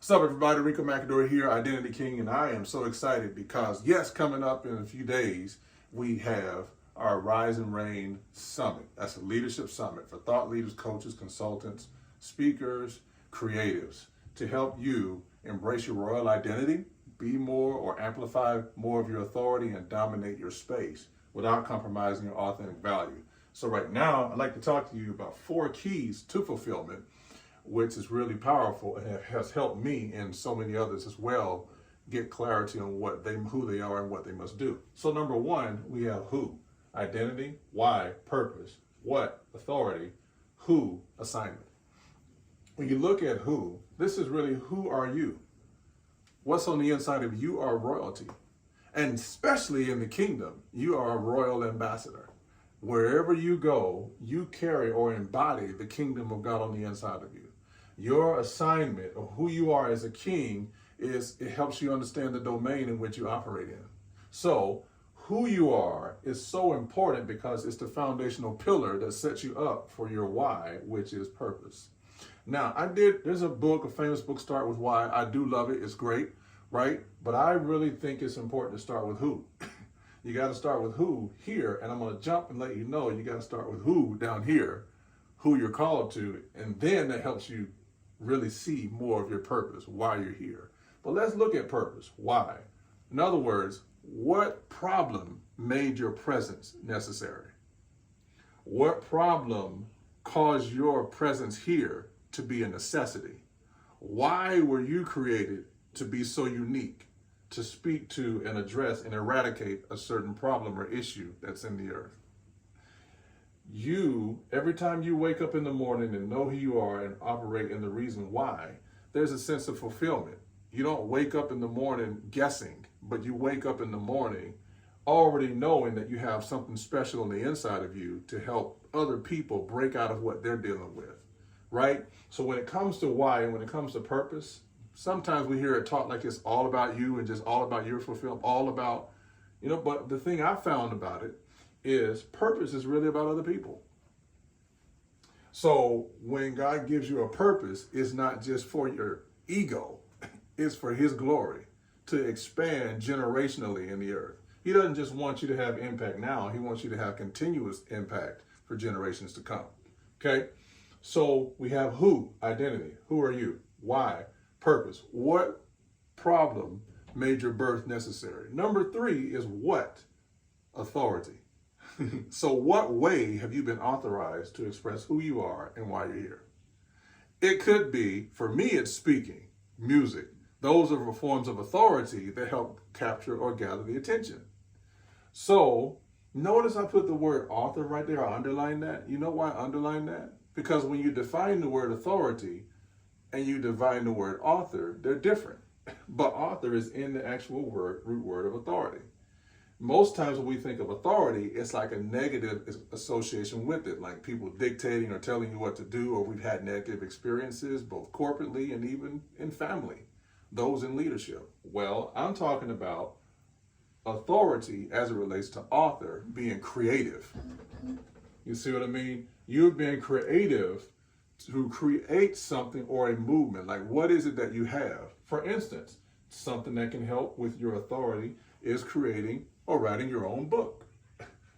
What's up, everybody? Rico McAdory here, Identity King, and I am so excited because, yes, coming up in a few days, we have our Rise and Reign Summit. That's a leadership summit for thought leaders, coaches, consultants, speakers, creatives to help you embrace your royal identity, be more or amplify more of your authority, and dominate your space without compromising your authentic value. So right now, I'd like to talk to you about 4 keys to fulfillment, which is really powerful and has helped me and so many others as well get clarity on who they are and what they must do. So number 1, we have who, identity, why, purpose, what, authority, who, assignment. When you look at who, this is really who are you? What's on the inside of you are royalty. And especially in the kingdom, you are a royal ambassador. Wherever you go, you carry or embody the kingdom of God on the inside of you. Your assignment of who you are as a king it helps you understand the domain in which you operate in. So who you are is so important because it's the foundational pillar that sets you up for your why, which is purpose. Now, there's a famous book, Start With Why. I do love it. It's great, right? But I really think it's important to start with who. You got to start with who here, and I'm going to jump and let you know you got to start with who down here, who you're called to, and then that helps you really see more of your purpose, why you're here. But let's look at purpose, why. In other words, what problem made your presence necessary? What problem caused your presence here to be a necessity? Why were you created to be so unique, to speak to and address and eradicate a certain problem or issue that's in the earth? Every time you wake up in the morning and know who you are and operate in the reason why, there's a sense of fulfillment. You don't wake up in the morning guessing, but you wake up in the morning already knowing that you have something special on the inside of you to help other people break out of what they're dealing with, right? So when it comes to why and when it comes to purpose, sometimes we hear it taught like it's all about you and just all about your fulfillment, all about, but the thing I found about it is purpose is really about other people. So when God gives you a purpose, it's not just for your ego, it's for his glory to expand generationally in the earth. He doesn't just want you to have impact now, he wants you to have continuous impact for generations to come. Okay? So we have who, identity. Who are you? Why? Purpose. What problem made your birth necessary? Number 3 is what? Authority. So what way have you been authorized to express who you are and why you're here? It could be, for me, it's speaking, music. Those are forms of authority that help capture or gather the attention. So notice I put the word author right there. I underline that. You know why I underline that? Because when you define the word authority and you define the word author, they're different. But author is in the actual root word of authority. Most times when we think of authority, it's like a negative association with it, like people dictating or telling you what to do, or we've had negative experiences, both corporately and even in family, those in leadership. Well, I'm talking about authority as it relates to author being creative. You see what I mean? You've been creative to create something or a movement. Like, what is it that you have? For instance, something that can help with your authority is creating or writing your own book.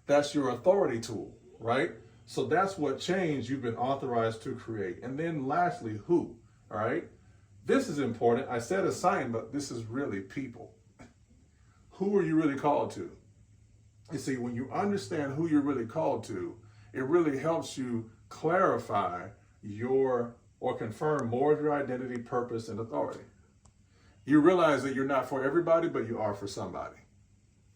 That's your authority tool, right? So that's what change you've been authorized to create. And then lastly, who, all right? This is important. I said assign, but this is really people. Who are you really called to? You see, when you understand who you're really called to, it really helps you clarify or confirm more of your identity, purpose, and authority. You realize that you're not for everybody, but you are for somebody.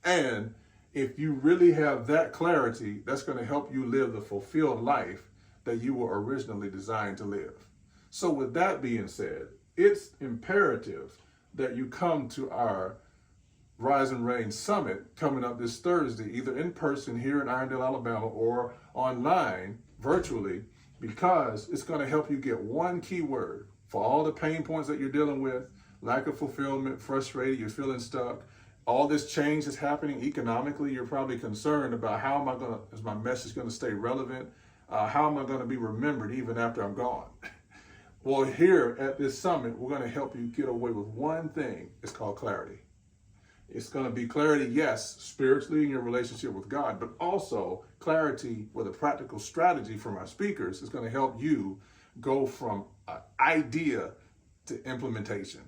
And if you really have that clarity, that's going to help you live the fulfilled life that you were originally designed to live. So with that being said, it's imperative that you come to our Rise and Reign Summit coming up this Thursday, either in person here in Irondale, Alabama, or online, virtually, because it's going to help you get one key word for all the pain points that you're dealing with, lack of fulfillment, frustrated, you're feeling stuck. All this change is happening economically. You're probably concerned about is my message going to stay relevant? How am I going to be remembered even after I'm gone? Well, here at this summit, we're going to help you get away with one thing. It's called clarity. It's going to be clarity, yes, spiritually in your relationship with God, but also clarity with a practical strategy from our speakers is going to help you go from idea to implementation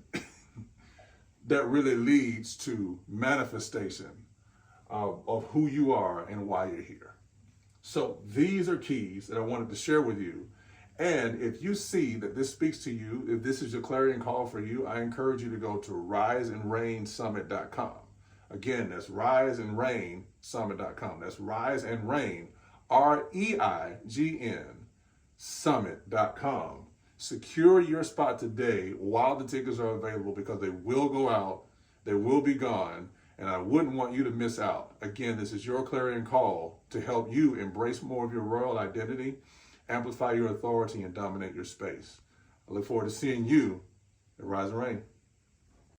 that really leads to manifestation of who you are and why you're here. So these are keys that I wanted to share with you. And if you see that this speaks to you, if this is your clarion call for you, I encourage you to go to riseandreignsummit.com. Again, that's riseandreignsummit.com. That's Rise and Reign, REIGN, summit.com. Secure your spot today while the tickets are available, because they will go out, they will be gone, and I wouldn't want you to miss out. Again, this is your clarion call to help you embrace more of your royal identity, amplify your authority, and dominate your space. I look forward to seeing you at Rise and Reign.